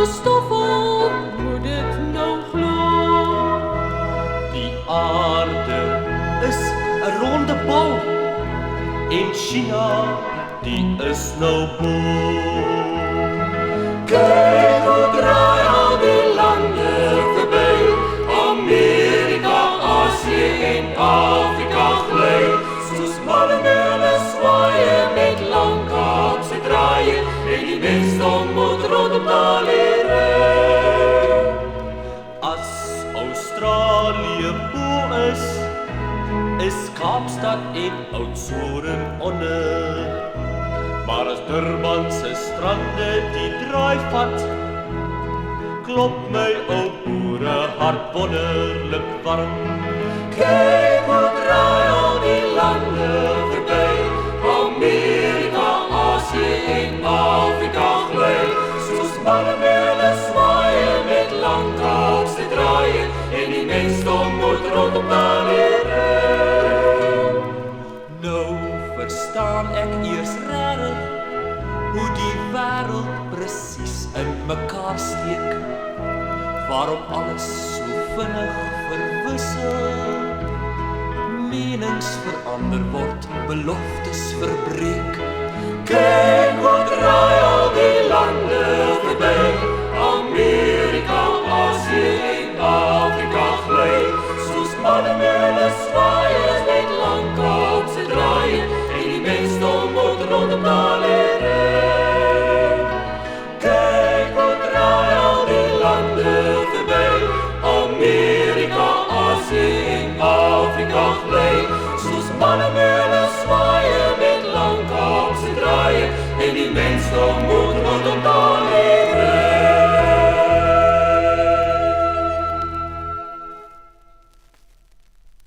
stoffel, moet ik nou glo. Die aarde is 'n ronde bal en China, die is nou bol. Kijk hoe draai al die landen voorbij, Amerika, Azië en Afrika glij. Soos mallemeule zwaaien met langkaapse draaien, en die mensdom moet rondom Dali ry. As Australië bo is Kaapstad en Oudtshoorn onder. Maar as Durban se strande die draai vat, klop my ou boere hart wonderlik warm. Kijk hoe draai al die landen voorbij, Amerika, Azië en Afrika glij. Soos mallemeule zwaaien met langkaapse draaien, en die mensdom moet rondom Dali ry. Nou verstaan ek eers regtig hoe die wêreld presies in mekaar steek, waarom alles so vinnig verwissel, menings verander word, beloftes verbreek. Kijk hoe draai al die landen voorbij, Amerika, Azië en Afrika glij. Soos mallemeule zwaaien met langkaapse draaien, en die mensdom moet rondom Dali ry. Kijk hoe draai al die landen voorbij, Amerika, Azië en Afrika glij. Soos mallemeule zwaaien met langkaapse draaien, en die